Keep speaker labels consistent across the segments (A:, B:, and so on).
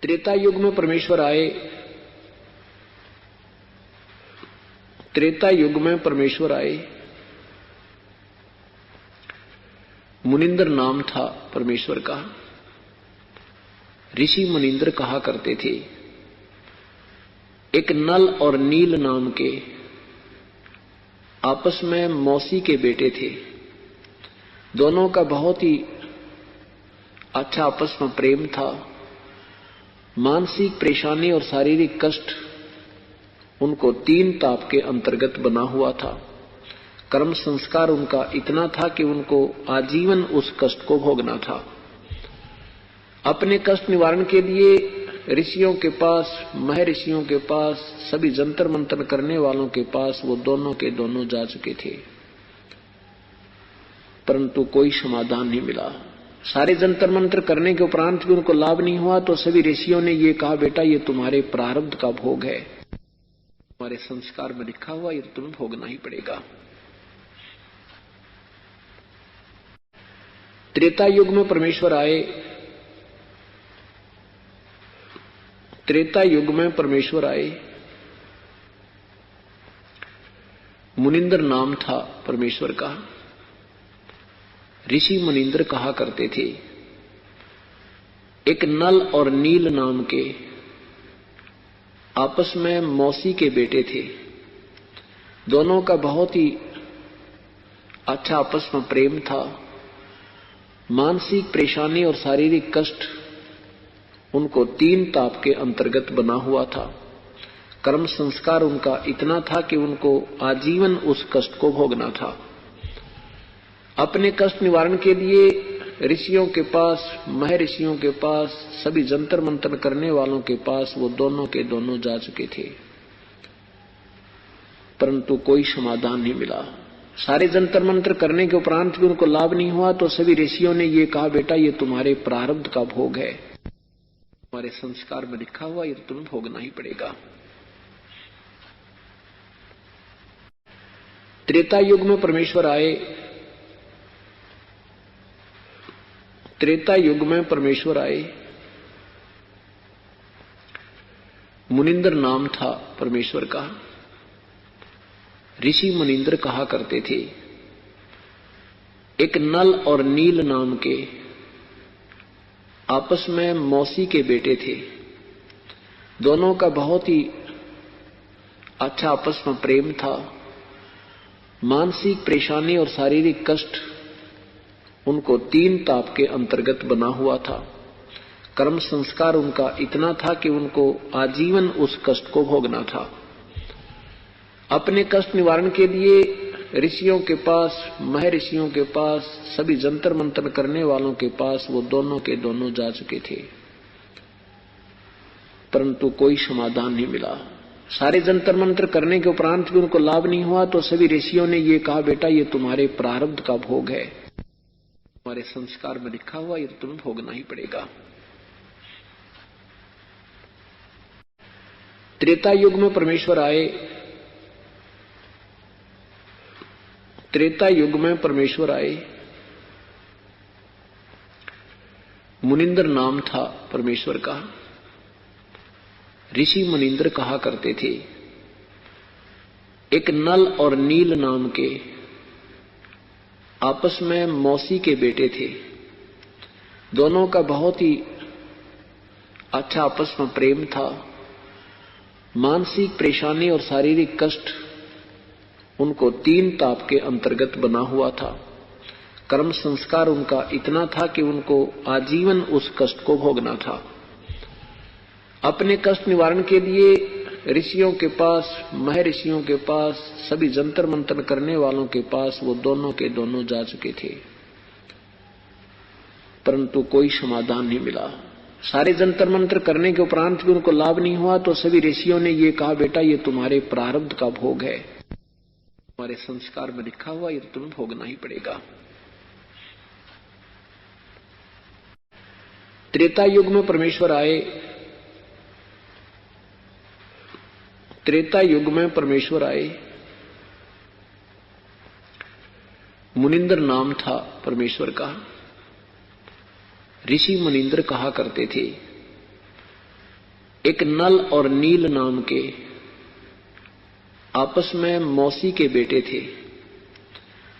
A: त्रेता युग में परमेश्वर आए। त्रेता युग में परमेश्वर आए। मुनिंद्र नाम था परमेश्वर का। ऋषि मुनिंद्र कहा करते थे। एक नल और नील नाम के आपस में मौसी के बेटे थे। दोनों का बहुत ही अच्छा आपस में प्रेम था। मानसिक परेशानी और शारीरिक कष्ट उनको 3 ताप के अंतर्गत बना हुआ था। कर्म संस्कार उनका इतना था कि उनको आजीवन उस कष्ट को भोगना था। अपने कष्ट निवारण के लिए ऋषियों के पास, महर्षियों के पास, सभी जंतर मंतर करने वालों के पास वो दोनों के दोनों जा चुके थे, परंतु कोई समाधान नहीं मिला। सारे जंतर मंत्र करने के उपरांत भी उनको लाभ नहीं हुआ तो सभी ऋषियों ने ये कहा, बेटा ये तुम्हारे प्रारब्ध का भोग है, तुम्हारे संस्कार में लिखा हुआ, ये तुम्हें भोगना ही पड़ेगा। त्रेता युग में परमेश्वर आए। त्रेता युग में परमेश्वर आए। मुनिंद्र नाम था परमेश्वर का। ऋषि मुनिंद्र कहा करते थे। एक नल और नील नाम के आपस में मौसी के बेटे थे। दोनों का बहुत ही अच्छा आपस में प्रेम था। मानसिक परेशानी और शारीरिक कष्ट उनको 3 ताप के अंतर्गत बना हुआ था। कर्म संस्कार उनका इतना था कि उनको आजीवन उस कष्ट को भोगना था। अपने कष्ट निवारण के लिए ऋषियों के पास, महर्षियों के पास, सभी जंतर मंतर करने वालों के पास वो दोनों के दोनों जा चुके थे, परंतु कोई समाधान नहीं मिला। सारे जंतर मंत्र करने के उपरांत भी उनको लाभ नहीं हुआ तो सभी ऋषियों ने ये कहा, बेटा ये तुम्हारे प्रारब्ध का भोग है, तुम्हारे संस्कार में लिखा हुआ, ये तुम्हें भोगना ही पड़ेगा। त्रेता युग में परमेश्वर आए। त्रेता युग में परमेश्वर आए। मुनिंद्र नाम था परमेश्वर का। ऋषि मुनिंद्र कहा करते थे। एक नल और नील नाम के आपस में मौसी के बेटे थे। दोनों का बहुत ही अच्छा आपस में प्रेम था। मानसिक परेशानी और शारीरिक कष्ट उनको 3 ताप के अंतर्गत बना हुआ था। कर्म संस्कार उनका इतना था कि उनको आजीवन उस कष्ट को भोगना था। अपने कष्ट निवारण के लिए ऋषियों के पास, महर्षियों के पास, सभी जंतर मंतर करने वालों के पास वो दोनों के दोनों जा चुके थे, परंतु कोई समाधान नहीं मिला। सारे जंतर मंत्र करने के उपरांत भी उनको लाभ नहीं हुआ तो सभी ऋषियों ने ये कहा, बेटा ये तुम्हारे प्रारब्ध का भोग है, तुम्हारे संस्कार में लिखा हुआ, ये तुम्हें भोगना ही पड़ेगा। त्रेता युग में परमेश्वर आए। त्रेता युग में परमेश्वर आए। मुनिंद्र नाम था परमेश्वर का। ऋषि मुनिंद्र कहा करते थे। एक नल और नील नाम के आपस में मौसी के बेटे थे। दोनों का बहुत ही अच्छा आपस में प्रेम था। मानसिक परेशानी और शारीरिक कष्ट उनको 3 ताप के अंतर्गत बना हुआ था। कर्म संस्कार उनका इतना था कि उनको आजीवन उस कष्ट को भोगना था। अपने कष्ट निवारण के लिए ऋषियों के पास, महर्षियों के पास, सभी जंतर मंतर करने वालों के पास वो दोनों के दोनों जा चुके थे, परंतु कोई समाधान नहीं मिला। सारे जंतर मंत्र करने के उपरांत भी उनको लाभ नहीं हुआ तो सभी ऋषियों ने ये कहा, बेटा ये तुम्हारे प्रारब्ध का भोग है, तुम्हारे संस्कार में लिखा हुआ, ये तुम्हें भोगना ही पड़ेगा। त्रेता युग में परमेश्वर आए। त्रेता युग में परमेश्वर आए। मुनिंद्र नाम था परमेश्वर का। ऋषि मुनिंद्र कहा करते थे। एक नल और नील नाम के आपस में मौसी के बेटे थे।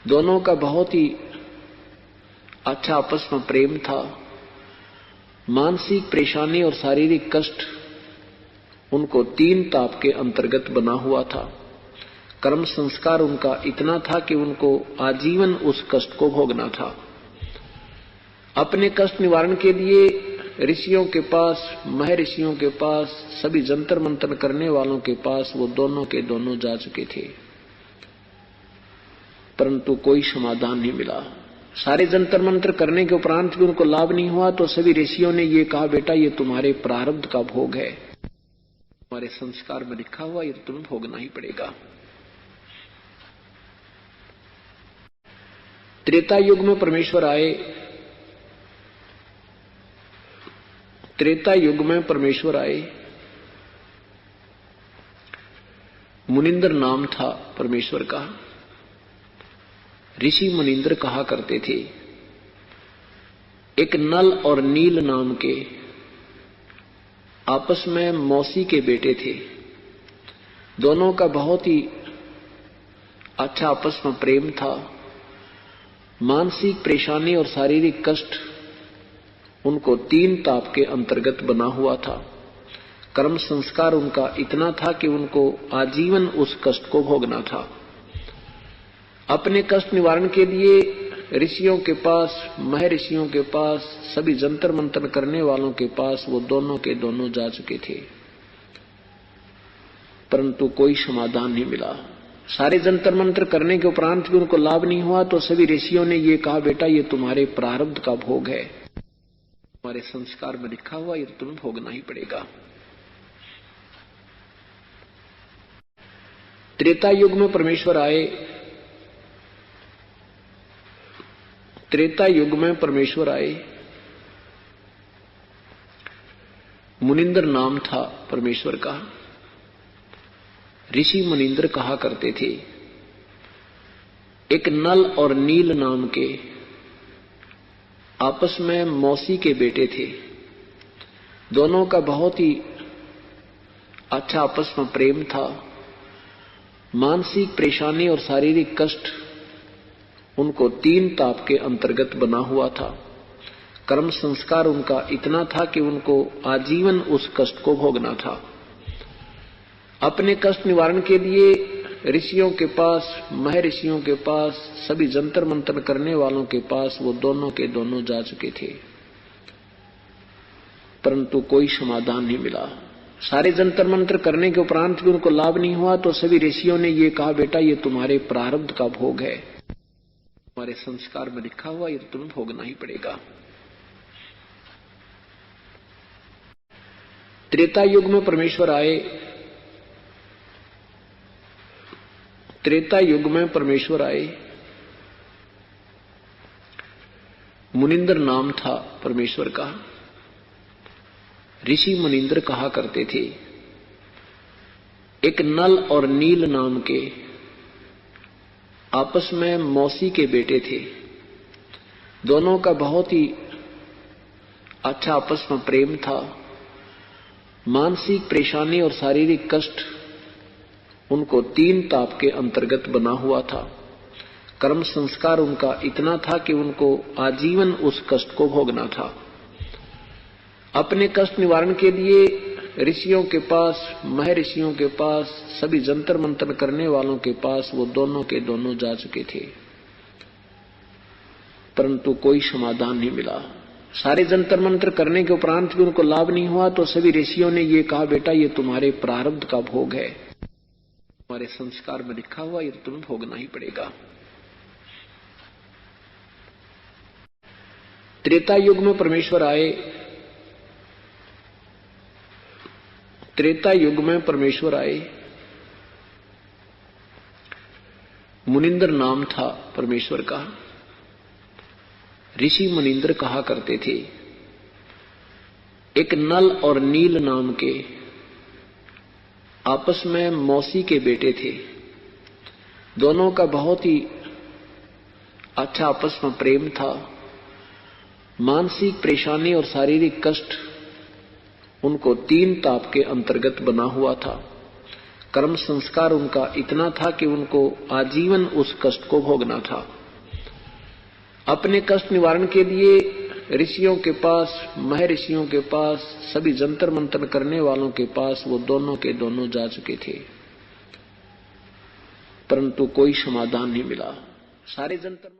A: दोनों का बहुत ही अच्छा आपस में प्रेम था। मानसिक परेशानी और शारीरिक कष्ट उनको 3 ताप के अंतर्गत बना हुआ था। कर्म संस्कार उनका इतना था कि उनको आजीवन उस कष्ट को भोगना था। अपने कष्ट निवारण के लिए ऋषियों के पास, महर्षियों के पास, सभी जंतर मंतर करने वालों के पास वो दोनों के दोनों जा चुके थे, परंतु कोई समाधान नहीं मिला। सारे जंतर मंत्र करने के उपरांत भी उनको लाभ नहीं हुआ तो सभी ऋषियों ने ये कहा, बेटा ये तुम्हारे प्रारब्ध का भोग है, तुम्हारे संस्कार में लिखा हुआ, ये तुम्हें भोगना ही पड़ेगा। त्रेता युग में परमेश्वर आए। त्रेता युग में परमेश्वर आए। मुनिंद्र नाम था परमेश्वर का। ऋषि मुनिंद्र कहा करते थे। एक नल और नील नाम के आपस में मौसी के बेटे थे। दोनों का बहुत ही अच्छा आपस में प्रेम था। मानसिक परेशानी और शारीरिक कष्ट उनको 3 ताप के अंतर्गत बना हुआ था। कर्म संस्कार उनका इतना था कि उनको आजीवन उस कष्ट को भोगना था। अपने कष्ट निवारण के लिए ऋषियों के पास, महर्षियों के पास, सभी जंतर मंतर करने वालों के पास वो दोनों के दोनों जा चुके थे, परंतु कोई समाधान नहीं मिला। सारे जंतर मंत्र करने के उपरांत भी उनको लाभ नहीं हुआ तो सभी ऋषियों ने ये कहा, बेटा ये तुम्हारे प्रारब्ध का भोग है, तुम्हारे संस्कार में लिखा हुआ, ये तुम्हें भोगना ही पड़ेगा। त्रेता युग में परमेश्वर आए। त्रेता युग में परमेश्वर आए। मुनिंद्र नाम था परमेश्वर का। ऋषि मुनिंद्र कहा करते थे। एक नल और नील नाम के आपस में मौसी के बेटे थे। दोनों का बहुत ही अच्छा आपस में प्रेम था। मानसिक परेशानी और शारीरिक कष्ट उनको 3 ताप के अंतर्गत बना हुआ था। कर्म संस्कार उनका इतना था कि उनको आजीवन उस कष्ट को भोगना था। अपने कष्ट निवारण के लिए ऋषियों के पास, महर्षियों के पास, सभी जंतर मंतर करने वालों के पास वो दोनों के दोनों जा चुके थे, परंतु कोई समाधान नहीं मिला। सारे जंतर मंत्र करने के उपरांत भी उनको लाभ नहीं हुआ तो सभी ऋषियों ने ये कहा, बेटा ये तुम्हारे प्रारब्ध का भोग है, तुम्हारे संस्कार में लिखा हुआ, ये तुम्हें भोगना ही पड़ेगा। त्रेता युग में परमेश्वर आए। त्रेता युग में परमेश्वर आए। मुनिंद्र नाम था परमेश्वर का। ऋषि मुनिंद्र कहा करते थे। एक नल और नील नाम के आपस में मौसी के बेटे थे। दोनों का बहुत ही अच्छा आपस में प्रेम था। मानसिक परेशानी और शारीरिक कष्ट उनको 3 ताप के अंतर्गत बना हुआ था। कर्म संस्कार उनका इतना था कि उनको आजीवन उस कष्ट को भोगना था। अपने कष्ट निवारण के लिए ऋषियों के पास, महर्षियों के पास, सभी जंतर मंतर करने वालों के पास वो दोनों के दोनों जा चुके थे, परंतु कोई समाधान नहीं मिला। सारे जंतर मंत्र करने के उपरांत भी उनको लाभ नहीं हुआ तो सभी ऋषियों ने ये कहा, बेटा ये तुम्हारे प्रारब्ध का भोग है, तुम्हारे संस्कार में लिखा हुआ, ये तुम्हें भोगना ही पड़ेगा। त्रेता युग में परमेश्वर आए। त्रेता युग में परमेश्वर आए। मुनिंद्र नाम था परमेश्वर का। ऋषि मुनिंद्र कहा करते थे। एक नल और नील नाम के आपस में मौसी के बेटे थे। दोनों का बहुत ही अच्छा आपस में प्रेम था। मानसिक परेशानी और शारीरिक कष्ट उनको 3 ताप के अंतर्गत बना हुआ था। कर्म संस्कार उनका इतना था कि उनको आजीवन उस कष्ट को भोगना था। अपने कष्ट निवारण के लिए ऋषियों के पास, महर्षियों के पास, सभी जंतर मंतर करने वालों के पास वो दोनों के दोनों जा चुके थे, परंतु कोई समाधान नहीं मिला। सारे जंतर